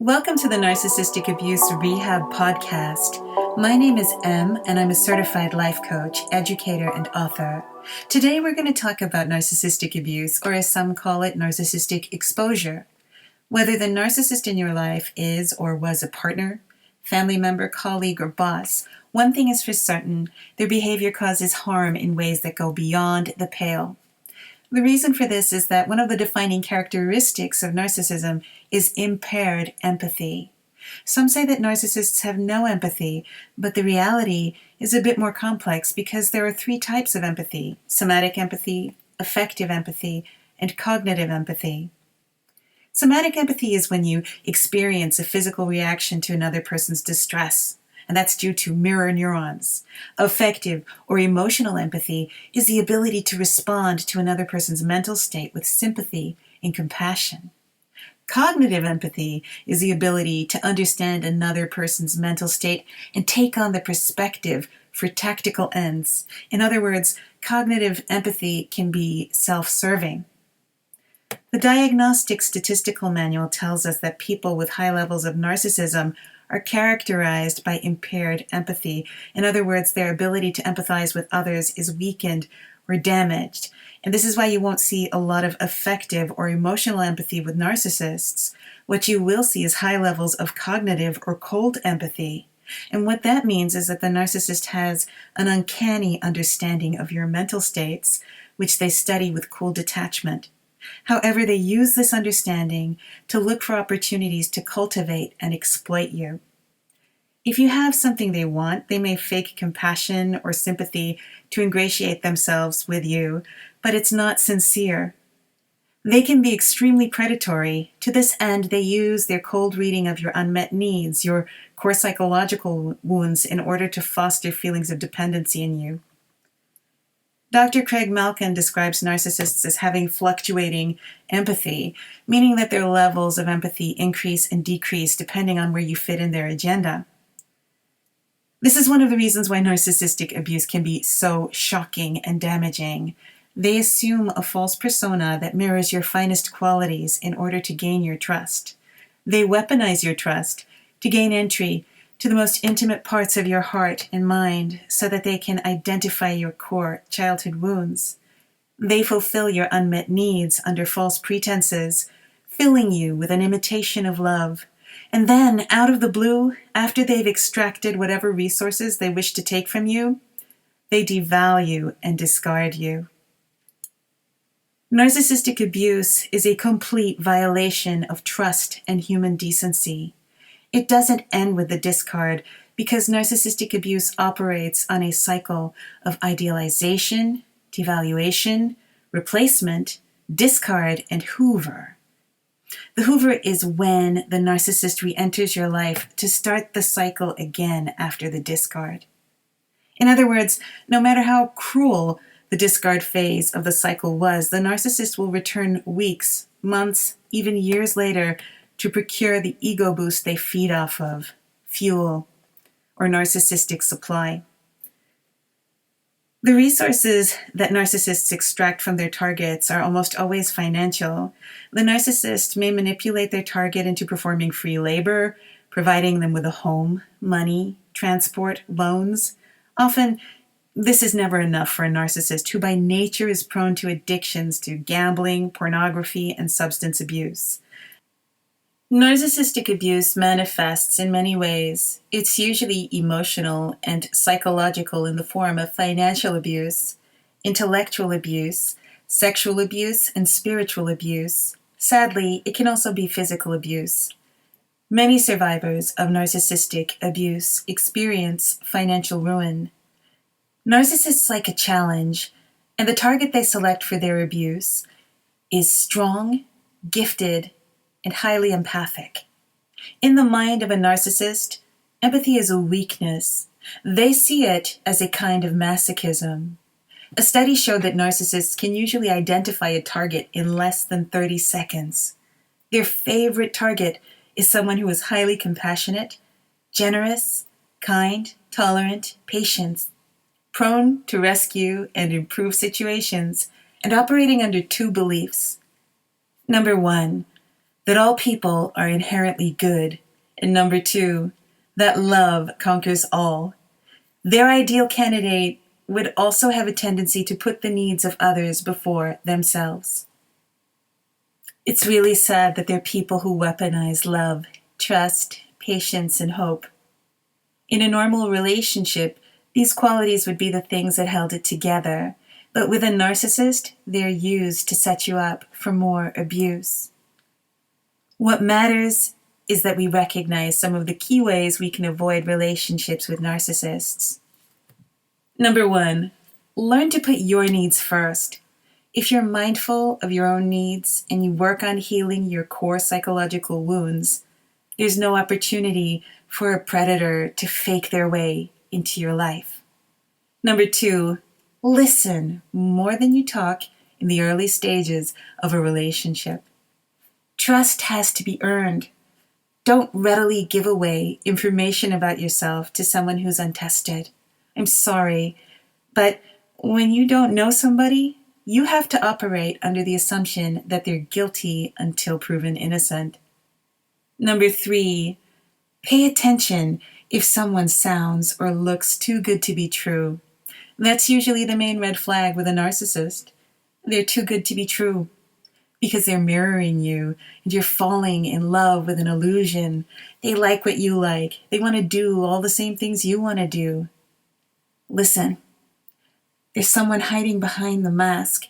Welcome to the Narcissistic Abuse Rehab Podcast. My name is Em, and I'm a certified life coach, educator, and author. Today we're going to talk about narcissistic abuse, or as some call it, narcissistic exposure. Whether the narcissist in your life is or was a partner, family member, colleague, or boss, one thing is for certain: their behavior causes harm in ways that go beyond the pale. The reason for this is that one of the defining characteristics of narcissism is impaired empathy. Some say that narcissists have no empathy, but the reality is a bit more complex because there are three types of empathy: somatic empathy, affective empathy, and cognitive empathy. Somatic empathy is when you experience a physical reaction to another person's distress, and that's due to mirror neurons. Affective or emotional empathy is the ability to respond to another person's mental state with sympathy and compassion. Cognitive empathy is the ability to understand another person's mental state and take on the perspective for tactical ends. In other words, cognitive empathy can be self-serving. The Diagnostic Statistical Manual tells us that people with high levels of narcissism are characterized by impaired empathy. In other words, their ability to empathize with others is weakened or damaged. And this is why you won't see a lot of affective or emotional empathy with narcissists. What you will see is high levels of cognitive or cold empathy. And what that means is that the narcissist has an uncanny understanding of your mental states, which they study with cool detachment. However, they use this understanding to look for opportunities to cultivate and exploit you. If you have something they want, they may fake compassion or sympathy to ingratiate themselves with you, but it's not sincere. They can be extremely predatory. To this end, they use their cold reading of your unmet needs, your core psychological wounds, in order to foster feelings of dependency in you. Dr. Craig Malkin describes narcissists as having fluctuating empathy, meaning that their levels of empathy increase and decrease depending on where you fit in their agenda. This is one of the reasons why narcissistic abuse can be so shocking and damaging. They assume a false persona that mirrors your finest qualities in order to gain your trust. They weaponize your trust to gain entry to the most intimate parts of your heart and mind so that they can identify your core childhood wounds. They fulfill your unmet needs under false pretenses, filling you with an imitation of love. And then, out of the blue, after they've extracted whatever resources they wish to take from you, they devalue and discard you. Narcissistic abuse is a complete violation of trust and human decency. It doesn't end with the discard because narcissistic abuse operates on a cycle of idealization, devaluation, replacement, discard, and Hoover. The Hoover is when the narcissist re-enters your life to start the cycle again after the discard. In other words, no matter how cruel the discard phase of the cycle was, the narcissist will return weeks, months, even years later to procure the ego boost they feed off of, fuel, or narcissistic supply. The resources that narcissists extract from their targets are almost always financial. The narcissist may manipulate their target into performing free labor, providing them with a home, money, transport, loans. Often, this is never enough for a narcissist who by nature is prone to addictions to gambling, pornography, and substance abuse. Narcissistic abuse manifests in many ways. It's usually emotional and psychological in the form of financial abuse, intellectual abuse, sexual abuse, and spiritual abuse. Sadly, it can also be physical abuse. Many survivors of narcissistic abuse experience financial ruin. Narcissists like a challenge, and the target they select for their abuse is strong, gifted, and highly empathic. In the mind of a narcissist, empathy is a weakness. They see it as a kind of masochism. A study showed that narcissists can usually identify a target in less than 30 seconds. Their favorite target is someone who is highly compassionate, generous, kind, tolerant, patient, prone to rescue and improve situations, and operating under two beliefs. Number one, that all people are inherently good, and number 2, that love conquers all. Their ideal candidate would also have a tendency to put the needs of others before themselves. It's really sad that there are people who weaponize love, trust, patience, and hope. In a normal relationship, these qualities would be the things that held it together, but with a narcissist, they're used to set you up for more abuse. What matters is that we recognize some of the key ways we can avoid relationships with narcissists. Number 1, learn to put your needs first. If you're mindful of your own needs and you work on healing your core psychological wounds, there's no opportunity for a predator to fake their way into your life. Number 2, listen more than you talk in the early stages of a relationship. Trust has to be earned. Don't readily give away information about yourself to someone who's untested. I'm sorry, but when you don't know somebody, you have to operate under the assumption that they're guilty until proven innocent. Number 3, pay attention if someone sounds or looks too good to be true. That's usually the main red flag with a narcissist. They're too good to be true because they're mirroring you and you're falling in love with an illusion. They like what you like. They want to do all the same things you want to do. Listen, there's someone hiding behind the mask,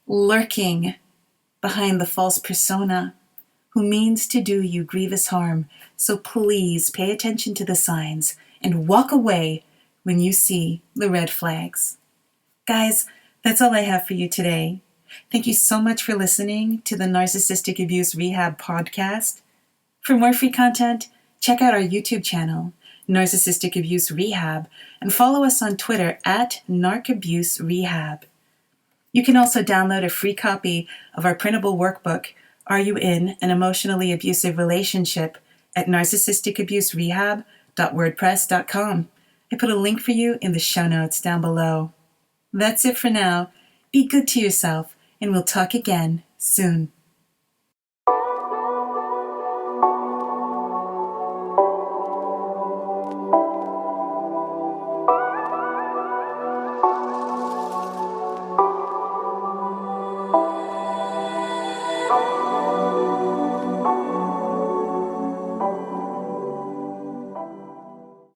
lurking behind the false persona, who means to do you grievous harm. So please pay attention to the signs and walk away when you see the red flags. Guys, that's all I have for you today. Thank you so much for listening to the Narcissistic Abuse Rehab Podcast. For more free content, check out our YouTube channel, Narcissistic Abuse Rehab, and follow us on Twitter at NarcAbuseRehab. You can also download a free copy of our printable workbook, Are You in an Emotionally Abusive Relationship, at narcissisticabuserehab.wordpress.com. I put a link for you in the show notes down below. That's it for now. Be good to yourself, and we'll talk again soon.